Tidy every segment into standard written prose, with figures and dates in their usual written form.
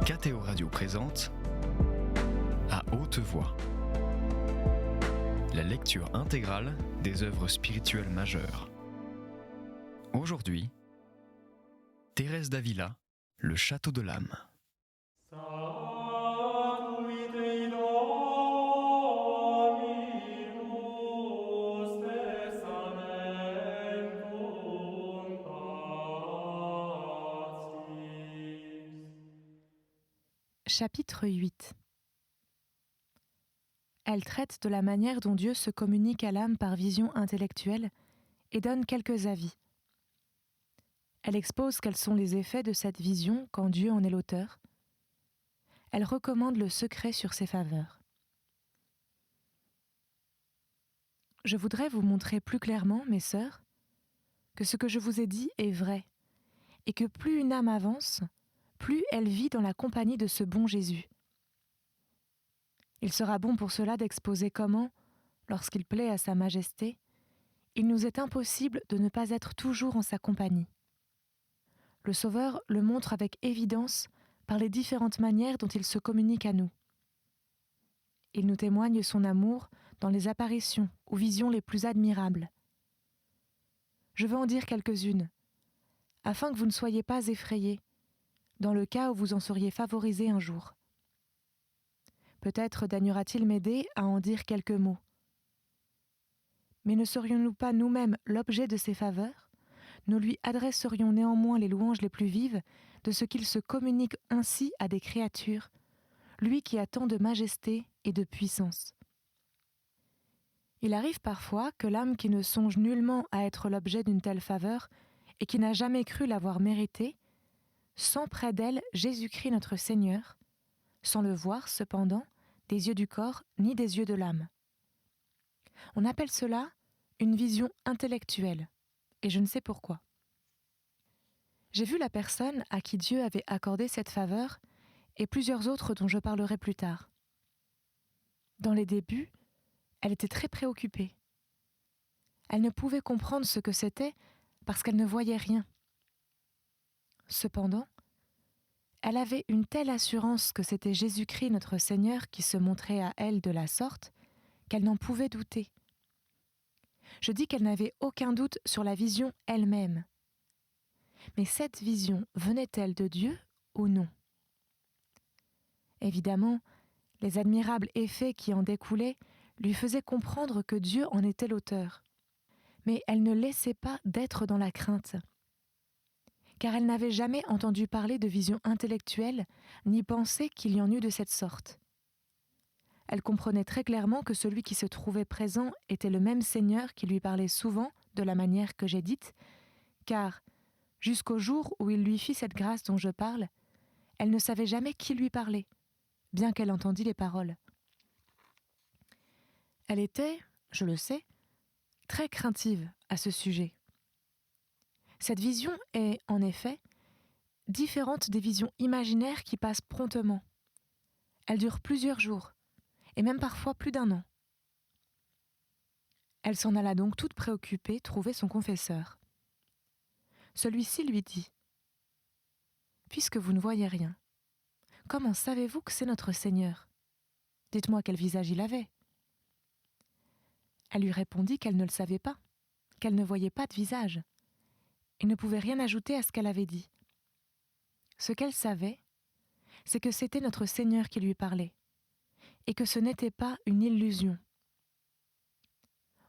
KTO Radio présente À haute voix, la lecture intégrale des œuvres spirituelles majeures. Aujourd'hui, Thérèse d'Avila, Le Château de l'âme. Chapitre 8. Elle traite de la manière dont Dieu se communique à l'âme par vision intellectuelle et donne quelques avis. Elle expose quels sont les effets de cette vision quand Dieu en est l'auteur. Elle recommande le secret sur ses faveurs. Je voudrais vous montrer plus clairement, mes sœurs, que ce que je vous ai dit est vrai, et que plus une âme avance, plus elle vit dans la compagnie de ce bon Jésus. Il sera bon pour cela d'exposer comment, lorsqu'il plaît à sa majesté, il nous est impossible de ne pas être toujours en sa compagnie. Le Sauveur le montre avec évidence par les différentes manières dont il se communique à nous. Il nous témoigne son amour dans les apparitions ou visions les plus admirables. Je veux en dire quelques-unes, afin que vous ne soyez pas effrayés, dans le cas où vous en seriez favorisés un jour. Peut-être daignera-t-il m'aider à en dire quelques mots. Mais ne serions-nous pas nous-mêmes l'objet de ses faveurs ? Nous lui adresserions néanmoins les louanges les plus vives de ce qu'il se communique ainsi à des créatures, lui qui a tant de majesté et de puissance. Il arrive parfois que l'âme qui ne songe nullement à être l'objet d'une telle faveur et qui n'a jamais cru l'avoir méritée, sent près d'elle Jésus-Christ notre Seigneur, sans le voir cependant des yeux du corps ni des yeux de l'âme. On appelle cela une vision intellectuelle, et je ne sais pourquoi. J'ai vu la personne à qui Dieu avait accordé cette faveur et plusieurs autres dont je parlerai plus tard. Dans les débuts, elle était très préoccupée. Elle ne pouvait comprendre ce que c'était parce qu'elle ne voyait rien. Cependant, elle avait une telle assurance que c'était Jésus-Christ notre Seigneur qui se montrait à elle de la sorte qu'elle n'en pouvait douter. Je dis qu'elle n'avait aucun doute sur la vision elle-même. Mais cette vision venait-elle de Dieu ou non ? Évidemment, les admirables effets qui en découlaient lui faisaient comprendre que Dieu en était l'auteur. Mais elle ne laissait pas d'être dans la crainte, car elle n'avait jamais entendu parler de vision intellectuelle, ni pensé qu'il y en eût de cette sorte. Elle comprenait très clairement que celui qui se trouvait présent était le même Seigneur qui lui parlait souvent de la manière que j'ai dite, car, jusqu'au jour où il lui fit cette grâce dont je parle, elle ne savait jamais qui lui parlait, bien qu'elle entendît les paroles. Elle était, je le sais, très craintive à ce sujet. Cette vision est, en effet, différente des visions imaginaires qui passent promptement. Elle dure plusieurs jours, et même parfois plus d'1 an. Elle s'en alla donc toute préoccupée trouver son confesseur. Celui-ci lui dit « Puisque vous ne voyez rien, comment savez-vous que c'est notre Seigneur ? Dites-moi quel visage il avait. » Elle lui répondit qu'elle ne le savait pas, qu'elle ne voyait pas de visage, et ne pouvait rien ajouter à ce qu'elle avait dit. Ce qu'elle savait, c'est que c'était notre Seigneur qui lui parlait, et que ce n'était pas une illusion.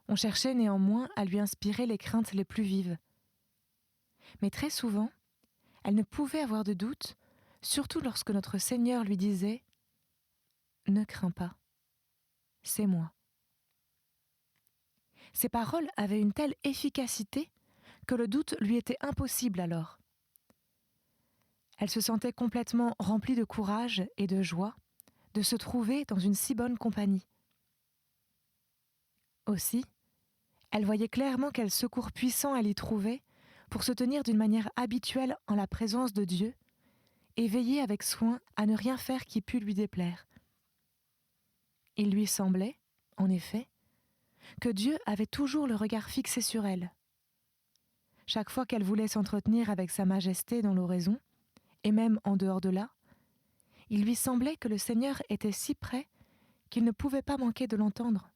On cherchait néanmoins à lui inspirer les craintes les plus vives. Mais très souvent, elle ne pouvait avoir de doute, surtout lorsque notre Seigneur lui disait « Ne crains pas, c'est moi ». Ces paroles avaient une telle efficacité que le doute lui était impossible alors. Elle se sentait complètement remplie de courage et de joie de se trouver dans une si bonne compagnie. Aussi, elle voyait clairement quel secours puissant elle y trouvait pour se tenir d'une manière habituelle en la présence de Dieu et veiller avec soin à ne rien faire qui pût lui déplaire. Il lui semblait, en effet, que Dieu avait toujours le regard fixé sur elle. Chaque fois qu'elle voulait s'entretenir avec sa majesté dans l'oraison, et même en dehors de là, il lui semblait que le Seigneur était si près qu'il ne pouvait pas manquer de l'entendre.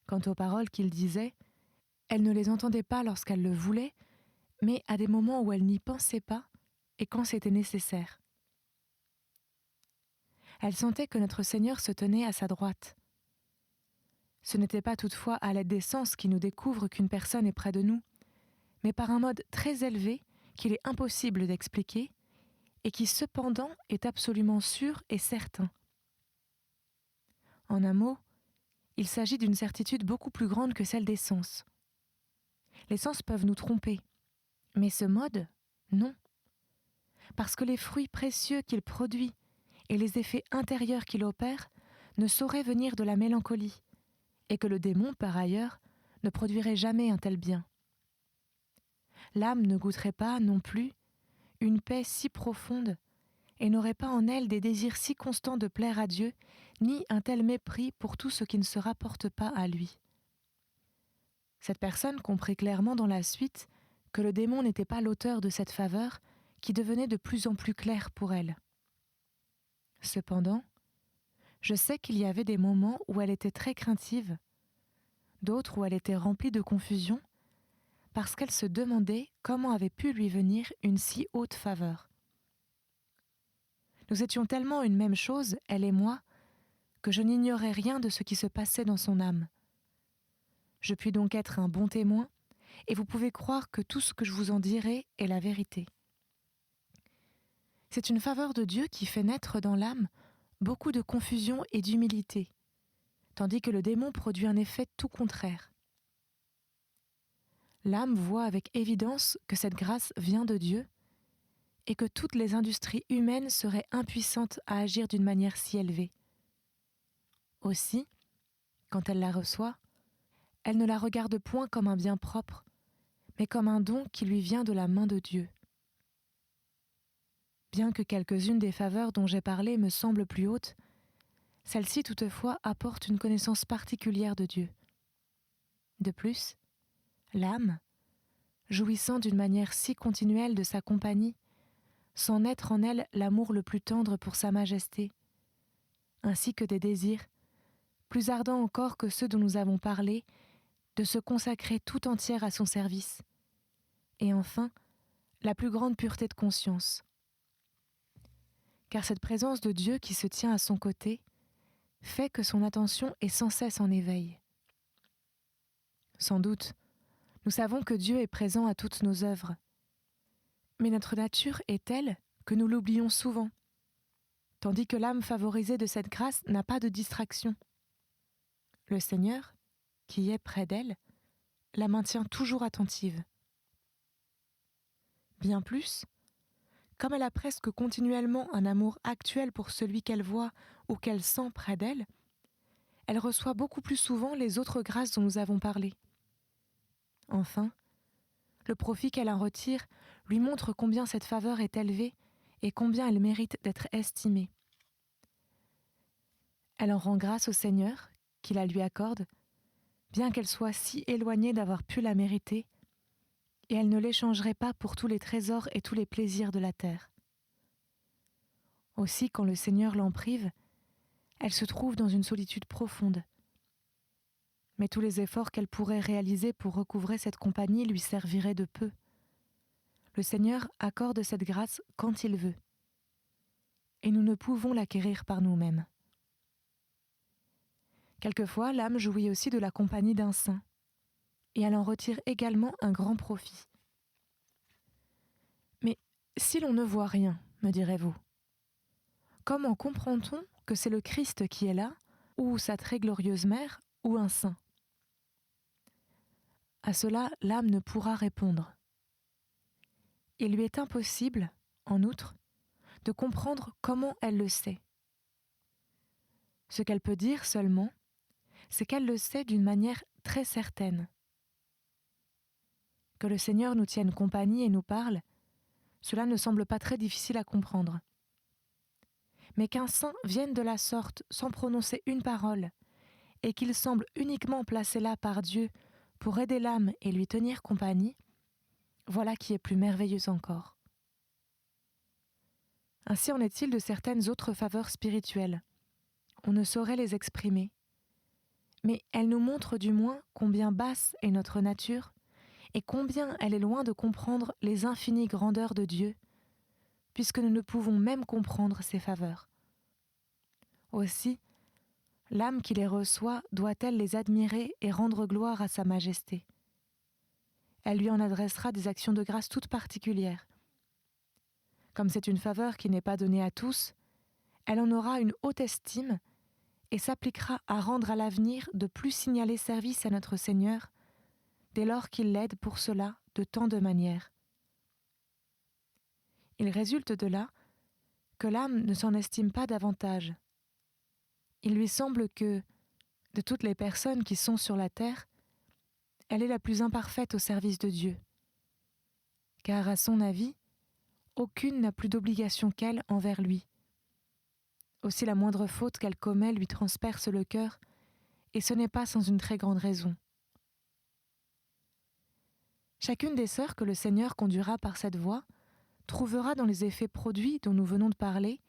Quant aux paroles qu'il disait, elle ne les entendait pas lorsqu'elle le voulait, mais à des moments où elle n'y pensait pas et quand c'était nécessaire. Elle sentait que notre Seigneur se tenait à sa droite. Ce n'était pas toutefois à l'aide des sens qui nous découvre qu'une personne est près de nous, mais par un mode très élevé qu'il est impossible d'expliquer et qui cependant est absolument sûr et certain. En un mot, il s'agit d'une certitude beaucoup plus grande que celle des sens. Les sens peuvent nous tromper, mais ce mode, non. Parce que les fruits précieux qu'il produit et les effets intérieurs qu'il opère ne sauraient venir de la mélancolie, et que le démon, par ailleurs, ne produirait jamais un tel bien. L'âme ne goûterait pas, non plus, une paix si profonde, et n'aurait pas en elle des désirs si constants de plaire à Dieu, ni un tel mépris pour tout ce qui ne se rapporte pas à lui. Cette personne comprit clairement dans la suite que le démon n'était pas l'auteur de cette faveur qui devenait de plus en plus claire pour elle. Cependant, je sais qu'il y avait des moments où elle était très craintive, d'autres où elle était remplie de confusion, parce qu'elle se demandait comment avait pu lui venir une si haute faveur. Nous étions tellement une même chose, elle et moi, que je n'ignorais rien de ce qui se passait dans son âme. Je puis donc être un bon témoin, et vous pouvez croire que tout ce que je vous en dirai est la vérité. C'est une faveur de Dieu qui fait naître dans l'âme beaucoup de confusion et d'humilité, tandis que le démon produit un effet tout contraire. L'âme voit avec évidence que cette grâce vient de Dieu et que toutes les industries humaines seraient impuissantes à agir d'une manière si élevée. Aussi, quand elle la reçoit, elle ne la regarde point comme un bien propre, mais comme un don qui lui vient de la main de Dieu. Bien que quelques-unes des faveurs dont j'ai parlé me semblent plus hautes, celle-ci toutefois apporte une connaissance particulière de Dieu. De plus, l'âme, jouissant d'une manière si continuelle de sa compagnie, sent naître en elle l'amour le plus tendre pour sa majesté, ainsi que des désirs, plus ardents encore que ceux dont nous avons parlé, de se consacrer tout entière à son service, et enfin, la plus grande pureté de conscience. Car cette présence de Dieu qui se tient à son côté fait que son attention est sans cesse en éveil. Sans doute, nous savons que Dieu est présent à toutes nos œuvres, mais notre nature est telle que nous l'oublions souvent, tandis que l'âme favorisée de cette grâce n'a pas de distraction. Le Seigneur, qui est près d'elle, la maintient toujours attentive. Bien plus, comme elle a presque continuellement un amour actuel pour celui qu'elle voit ou qu'elle sent près d'elle, elle reçoit beaucoup plus souvent les autres grâces dont nous avons parlé. Enfin, le profit qu'elle en retire lui montre combien cette faveur est élevée et combien elle mérite d'être estimée. Elle en rend grâce au Seigneur, qui la lui accorde, bien qu'elle soit si éloignée d'avoir pu la mériter, et elle ne l'échangerait pas pour tous les trésors et tous les plaisirs de la terre. Aussi, quand le Seigneur l'en prive, elle se trouve dans une solitude profonde. Mais tous les efforts qu'elle pourrait réaliser pour recouvrer cette compagnie lui serviraient de peu. Le Seigneur accorde cette grâce quand il veut, et nous ne pouvons l'acquérir par nous-mêmes. Quelquefois, l'âme jouit aussi de la compagnie d'un saint, et elle en retire également un grand profit. Mais si l'on ne voit rien, me direz-vous, comment comprend-on que c'est le Christ qui est là, ou sa très glorieuse mère, ou un saint ? À cela, l'âme ne pourra répondre. Il lui est impossible, en outre, de comprendre comment elle le sait. Ce qu'elle peut dire seulement, c'est qu'elle le sait d'une manière très certaine. Que le Seigneur nous tienne compagnie et nous parle, cela ne semble pas très difficile à comprendre. Mais qu'un saint vienne de la sorte sans prononcer une parole, et qu'il semble uniquement placé là par Dieu pour aider l'âme et lui tenir compagnie, voilà qui est plus merveilleux encore. Ainsi en est-il de certaines autres faveurs spirituelles. On ne saurait les exprimer, mais elles nous montrent du moins combien basse est notre nature et combien elle est loin de comprendre les infinies grandeurs de Dieu, puisque nous ne pouvons même comprendre ses faveurs. Aussi, l'âme qui les reçoit doit-elle les admirer et rendre gloire à sa majesté. Elle lui en adressera des actions de grâce toutes particulières. Comme c'est une faveur qui n'est pas donnée à tous, elle en aura une haute estime et s'appliquera à rendre à l'avenir de plus signalés services à notre Seigneur, dès lors qu'il l'aide pour cela de tant de manières. Il résulte de là que l'âme ne s'en estime pas davantage. Il lui semble que, de toutes les personnes qui sont sur la terre, elle est la plus imparfaite au service de Dieu. Car à son avis, aucune n'a plus d'obligation qu'elle envers lui. Aussi la moindre faute qu'elle commet lui transperce le cœur, et ce n'est pas sans une très grande raison. Chacune des sœurs que le Seigneur conduira par cette voie trouvera dans les effets produits dont nous venons de parler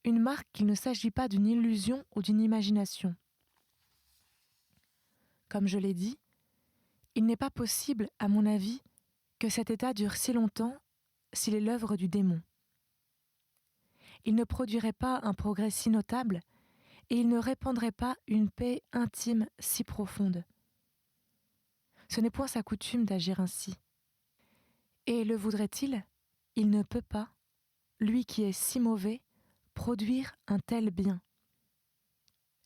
une marque qu'il ne s'agit pas d'une illusion ou d'une imagination. Comme je l'ai dit, il n'est pas possible, à mon avis, que cet état dure si longtemps s'il est l'œuvre du démon. Il ne produirait pas un progrès si notable et il ne répandrait pas une paix intime si profonde. Ce n'est point sa coutume d'agir ainsi. Et le voudrait-il ? Il ne peut pas, lui qui est si mauvais, produire un tel bien.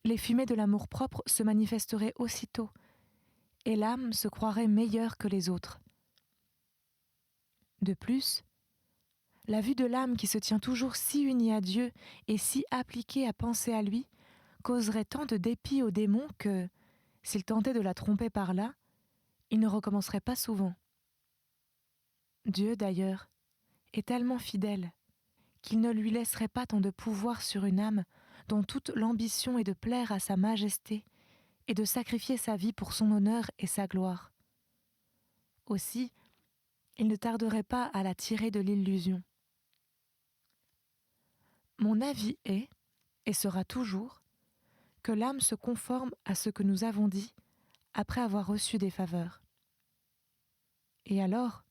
Les fumées de l'amour-propre se manifesteraient aussitôt, et l'âme se croirait meilleure que les autres. De plus, la vue de l'âme qui se tient toujours si unie à Dieu et si appliquée à penser à lui causerait tant de dépit au démon que, s'il tentait de la tromper par là, il ne recommencerait pas souvent. Dieu, d'ailleurs, est tellement fidèle qu'il ne lui laisserait pas tant de pouvoir sur une âme dont toute l'ambition est de plaire à sa majesté et de sacrifier sa vie pour son honneur et sa gloire. Aussi, il ne tarderait pas à la tirer de l'illusion. Mon avis est, et sera toujours, que l'âme se conforme à ce que nous avons dit après avoir reçu des faveurs. Et alors,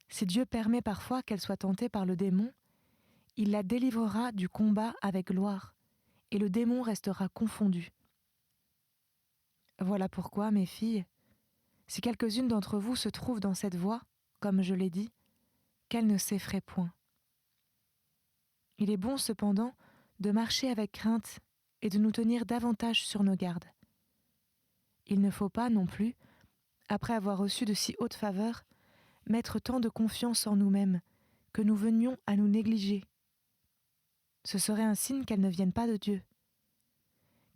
si Dieu permet parfois qu'elle soit tentée par le démon, il la délivrera du combat avec gloire, et le démon restera confondu. Voilà pourquoi, mes filles, si quelques-unes d'entre vous se trouvent dans cette voie, comme je l'ai dit, qu'elles ne s'effraient point. Il est bon cependant de marcher avec crainte et de nous tenir davantage sur nos gardes. Il ne faut pas non plus, après avoir reçu de si hautes faveurs, mettre tant de confiance en nous-mêmes que nous venions à nous négliger. Ce serait un signe qu'elles ne viennent pas de Dieu,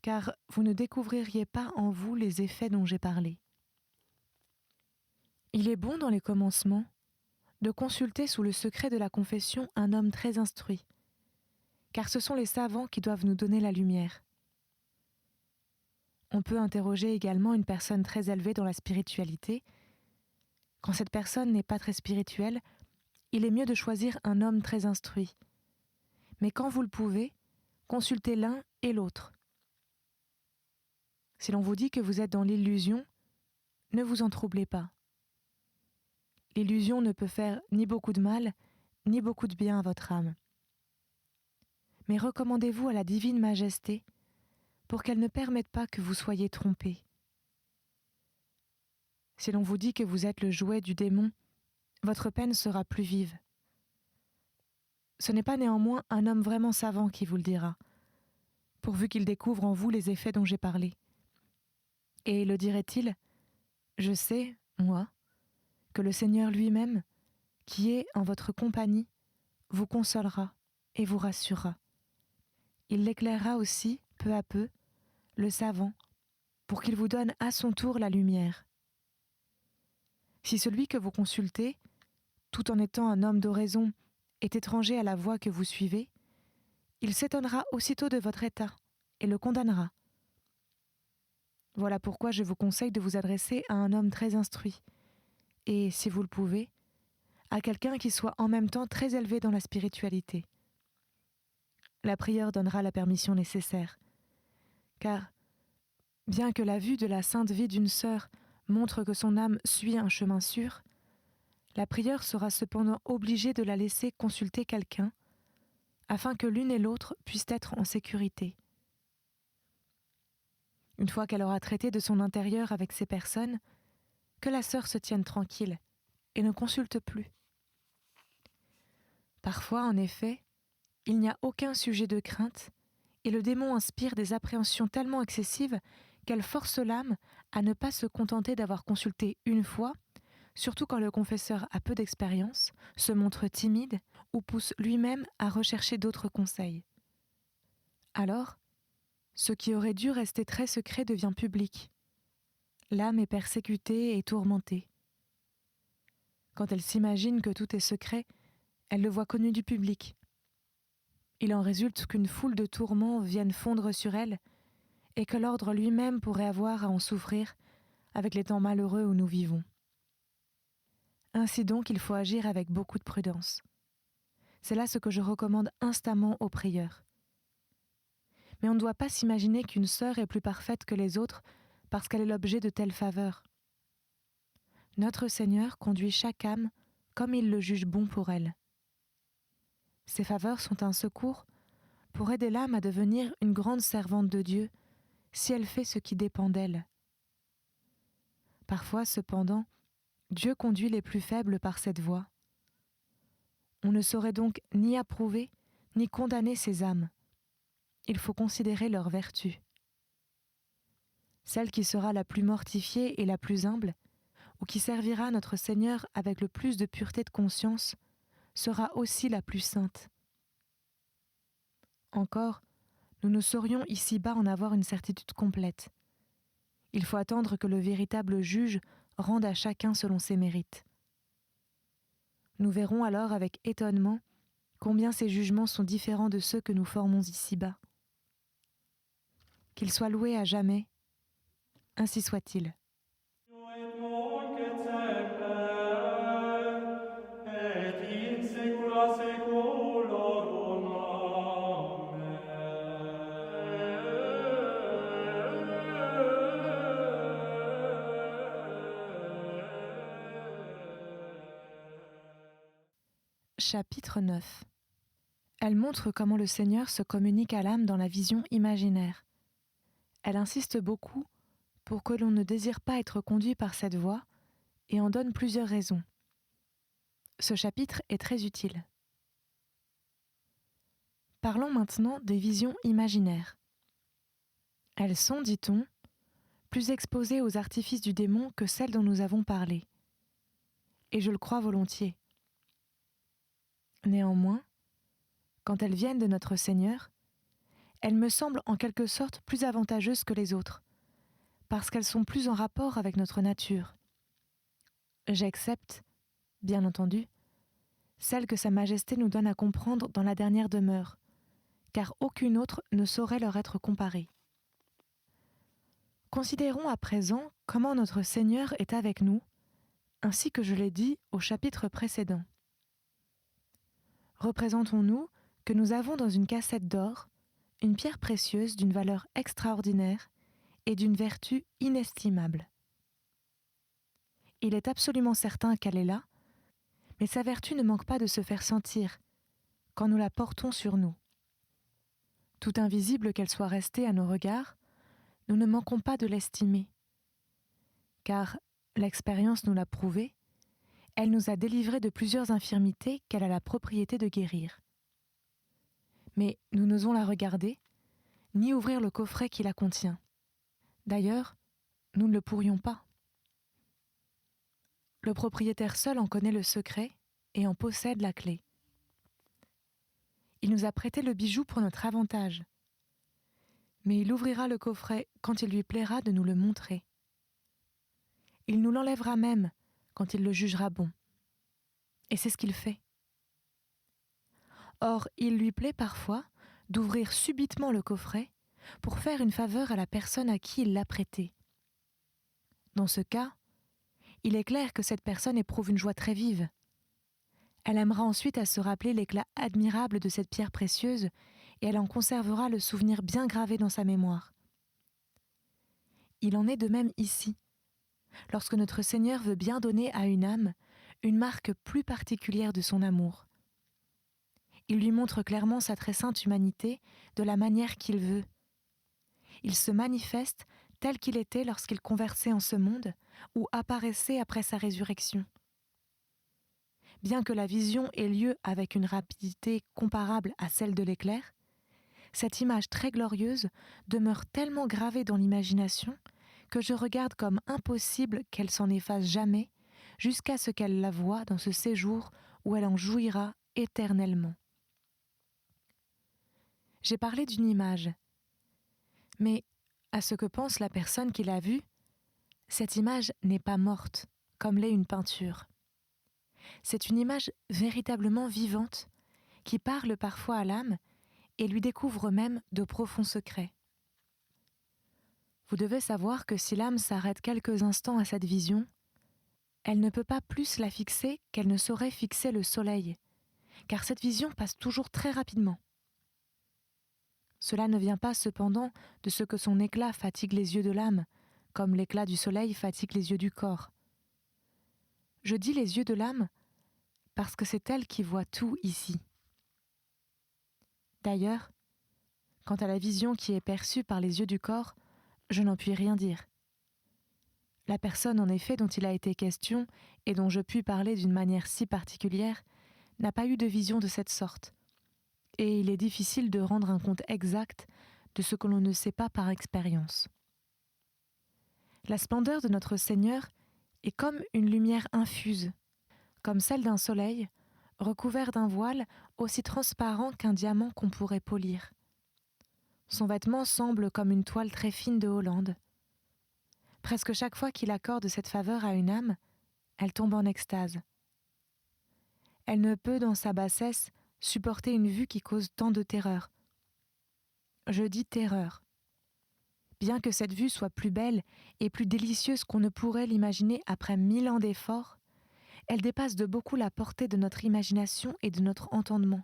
car vous ne découvririez pas en vous les effets dont j'ai parlé. Il est bon dans les commencements de consulter sous le secret de la confession un homme très instruit, car ce sont les savants qui doivent nous donner la lumière. On peut interroger également une personne très élevée dans la spiritualité. Quand cette personne n'est pas très spirituelle, il est mieux de choisir un homme très instruit. Mais quand vous le pouvez, consultez l'un et l'autre. Si l'on vous dit que vous êtes dans l'illusion, ne vous en troublez pas. L'illusion ne peut faire ni beaucoup de mal, ni beaucoup de bien à votre âme. Mais recommandez-vous à la divine majesté pour qu'elle ne permette pas que vous soyez trompés. Si l'on vous dit que vous êtes le jouet du démon, votre peine sera plus vive. Ce n'est pas néanmoins un homme vraiment savant qui vous le dira, pourvu qu'il découvre en vous les effets dont j'ai parlé. Et le dirait-il ? Je sais, moi, que le Seigneur lui-même, qui est en votre compagnie, vous consolera et vous rassurera. Il l'éclairera aussi, peu à peu, le savant, pour qu'il vous donne à son tour la lumière. Si celui que vous consultez, tout en étant un homme d'oraison, est étranger à la voie que vous suivez, il s'étonnera aussitôt de votre état et le condamnera. Voilà pourquoi je vous conseille de vous adresser à un homme très instruit, et, si vous le pouvez, à quelqu'un qui soit en même temps très élevé dans la spiritualité. la prieure donnera la permission nécessaire. Car, bien que la vue de la sainte vie d'une sœur montre que son âme suit un chemin sûr, la prieure sera cependant obligée de la laisser consulter quelqu'un, afin que l'une et l'autre puissent être en sécurité. Une fois qu'elle aura traité de son intérieur avec ces personnes, que la sœur se tienne tranquille et ne consulte plus. Parfois, en effet, il n'y a aucun sujet de crainte, et le démon inspire des appréhensions tellement excessives qu'elle force l'âme à ne pas se contenter d'avoir consulté une fois, surtout quand le confesseur a peu d'expérience, se montre timide ou pousse lui-même à rechercher d'autres conseils. Alors, ce qui aurait dû rester très secret devient public. L'âme est persécutée et tourmentée. Quand elle s'imagine que tout est secret, elle le voit connu du public. Il en résulte qu'une foule de tourments viennent fondre sur elle et que l'ordre lui-même pourrait avoir à en souffrir avec les temps malheureux où nous vivons. Ainsi donc, il faut agir avec beaucoup de prudence. C'est là ce que je recommande instamment aux prieurs. Mais on ne doit pas s'imaginer qu'une sœur est plus parfaite que les autres parce qu'elle est l'objet de telles faveurs. Notre Seigneur conduit chaque âme comme il le juge bon pour elle. Ces faveurs sont un secours pour aider l'âme à devenir une grande servante de Dieu si elle fait ce qui dépend d'elle. Parfois, cependant, Dieu conduit les plus faibles par cette voie. On ne saurait donc ni approuver ni condamner ces âmes. Il faut considérer leur vertu. Celle qui sera la plus mortifiée et la plus humble, ou qui servira notre Seigneur avec le plus de pureté de conscience, sera aussi la plus sainte. Encore, nous ne saurions ici-bas en avoir une certitude complète. Il faut attendre que le véritable juge rende à chacun selon ses mérites. Nous verrons alors avec étonnement combien ces jugements sont différents de ceux que nous formons ici-bas. Qu'il soit loué à jamais, ainsi soit-il. Chapitre 9. Elle montre comment le Seigneur se communique à l'âme dans la vision imaginaire. Elle insiste beaucoup pour que l'on ne désire pas être conduit par cette voie et en donne plusieurs raisons. Ce chapitre est très utile. Parlons maintenant des visions imaginaires. Elles sont, dit-on, plus exposées aux artifices du démon que celles dont nous avons parlé. Et je le crois volontiers. Néanmoins, quand elles viennent de notre Seigneur, elles me semblent en quelque sorte plus avantageuses que les autres, parce qu'elles sont plus en rapport avec notre nature. J'accepte, bien entendu, celles que Sa Majesté nous donne à comprendre dans la dernière demeure, car aucune autre ne saurait leur être comparée. Considérons à présent comment notre Seigneur est avec nous, ainsi que je l'ai dit au chapitre précédent. Représentons-nous que nous avons dans une cassette d'or une pierre précieuse d'une valeur extraordinaire et d'une vertu inestimable. Il est absolument certain qu'elle est là, mais sa vertu ne manque pas de se faire sentir quand nous la portons sur nous. Tout invisible qu'elle soit restée à nos regards, nous ne manquons pas de l'estimer, car l'expérience nous l'a prouvé, elle nous a délivrés de plusieurs infirmités qu'elle a la propriété de guérir. Mais nous n'osons la regarder, ni ouvrir le coffret qui la contient. D'ailleurs, nous ne le pourrions pas. Le propriétaire seul en connaît le secret et en possède la clé. Il nous a prêté le bijou pour notre avantage. Mais il ouvrira le coffret quand il lui plaira de nous le montrer. Il nous l'enlèvera même quand il le jugera bon. Et c'est ce qu'il fait. Or, il lui plaît parfois d'ouvrir subitement le coffret pour faire une faveur à la personne à qui il l'a prêté. Dans ce cas, il est clair que cette personne éprouve une joie très vive. Elle aimera ensuite à se rappeler l'éclat admirable de cette pierre précieuse et elle en conservera le souvenir bien gravé dans sa mémoire. Il en est de même ici, lorsque notre Seigneur veut bien donner à une âme une marque plus particulière de son amour. Il lui montre clairement sa très sainte humanité de la manière qu'il veut. Il se manifeste tel qu'il était lorsqu'il conversait en ce monde ou apparaissait après sa résurrection. Bien que la vision ait lieu avec une rapidité comparable à celle de l'éclair, cette image très glorieuse demeure tellement gravée dans l'imagination que je regarde comme impossible qu'elle s'en efface jamais jusqu'à ce qu'elle la voie dans ce séjour où elle en jouira éternellement. J'ai parlé d'une image, mais à ce que pense la personne qui l'a vue, cette image n'est pas morte, comme l'est une peinture. C'est une image véritablement vivante, qui parle parfois à l'âme et lui découvre même de profonds secrets. Vous devez savoir que si l'âme s'arrête quelques instants à cette vision, elle ne peut pas plus la fixer qu'elle ne saurait fixer le soleil, car cette vision passe toujours très rapidement. Cela ne vient pas cependant de ce que son éclat fatigue les yeux de l'âme, comme l'éclat du soleil fatigue les yeux du corps. Je dis les yeux de l'âme parce que c'est elle qui voit tout ici. D'ailleurs, quant à la vision qui est perçue par les yeux du corps, je n'en puis rien dire. La personne en effet dont il a été question et dont je puis parler d'une manière si particulière n'a pas eu de vision de cette sorte, et il est difficile de rendre un compte exact de ce que l'on ne sait pas par expérience. La splendeur de notre Seigneur est comme une lumière infuse, comme celle d'un soleil, recouvert d'un voile aussi transparent qu'un diamant qu'on pourrait polir. Son vêtement semble comme une toile très fine de Hollande. Presque chaque fois qu'il accorde cette faveur à une âme, elle tombe en extase. Elle ne peut, dans sa bassesse, supporter une vue qui cause tant de terreur. Je dis terreur. Bien que cette vue soit plus belle et plus délicieuse qu'on ne pourrait l'imaginer après 1000 ans d'efforts, elle dépasse de beaucoup la portée de notre imagination et de notre entendement.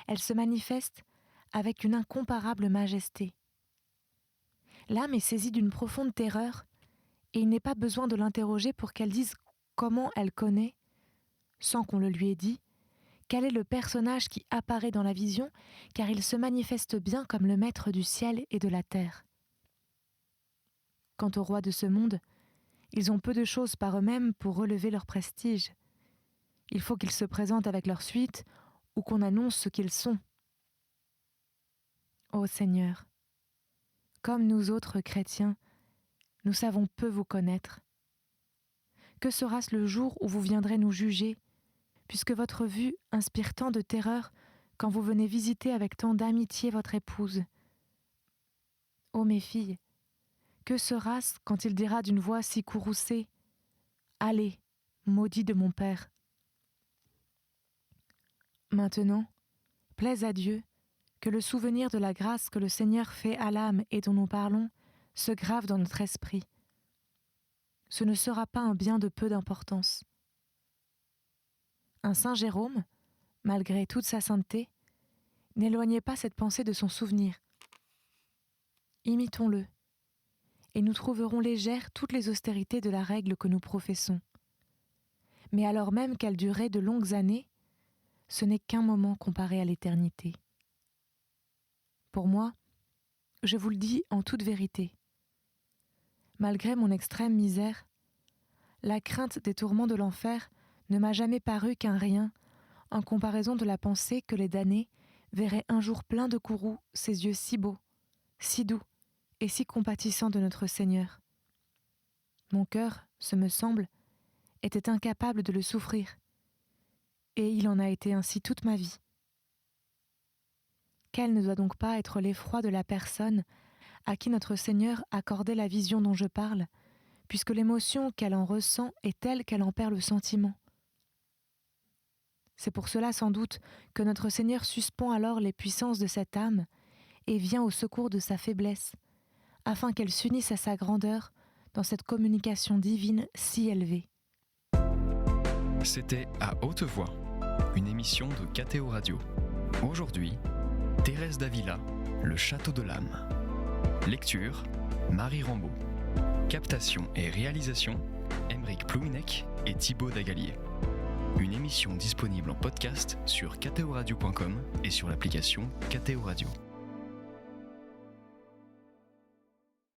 Elle se manifeste avec une incomparable majesté. L'âme est saisie d'une profonde terreur, et il n'est pas besoin de l'interroger pour qu'elle dise comment elle connaît, sans qu'on le lui ait dit, quel est le personnage qui apparaît dans la vision, car il se manifeste bien comme le maître du ciel et de la terre. Quant aux rois de ce monde, ils ont peu de choses par eux-mêmes pour relever leur prestige. Il faut qu'ils se présentent avec leur suite ou qu'on annonce ce qu'ils sont. Ô Seigneur, comme nous autres chrétiens, nous savons peu vous connaître. Que sera-ce le jour où vous viendrez nous juger, puisque votre vue inspire tant de terreur quand vous venez visiter avec tant d'amitié votre épouse? Ô mes filles, que sera-ce quand il dira d'une voix si courroucée « Allez, maudit de mon Père !» Maintenant, plaise à Dieu que le souvenir de la grâce que le Seigneur fait à l'âme et dont nous parlons se grave dans notre esprit. Ce ne sera pas un bien de peu d'importance. Un saint Jérôme, malgré toute sa sainteté, n'éloignait pas cette pensée de son souvenir. Imitons-le, et nous trouverons légères toutes les austérités de la règle que nous professons. Mais alors même qu'elle durait de longues années, ce n'est qu'un moment comparé à l'éternité. Pour moi, je vous le dis en toute vérité, malgré mon extrême misère, la crainte des tourments de l'enfer ne m'a jamais paru qu'un rien en comparaison de la pensée que les damnés verraient un jour plein de courroux ces yeux si beaux, si doux et si compatissants de notre Seigneur. Mon cœur, ce me semble, était incapable de le souffrir, et il en a été ainsi toute ma vie. Quel ne doit donc pas être l'effroi de la personne à qui notre Seigneur accordait la vision dont je parle, puisque l'émotion qu'elle en ressent est telle qu'elle en perd le sentiment. C'est pour cela sans doute que notre Seigneur suspend alors les puissances de cette âme et vient au secours de sa faiblesse, afin qu'elle s'unisse à sa grandeur dans cette communication divine si élevée. C'était À Haute Voix, une émission de KTO Radio. Aujourd'hui, Thérèse d'Avila, Le Château de l'âme. Lecture, Marie Rambaud. Captation et réalisation, Aymeric Plouinec et Thibaut Dagalier. Une émission disponible en podcast sur ktoradio.com et sur l'application KTO Radio.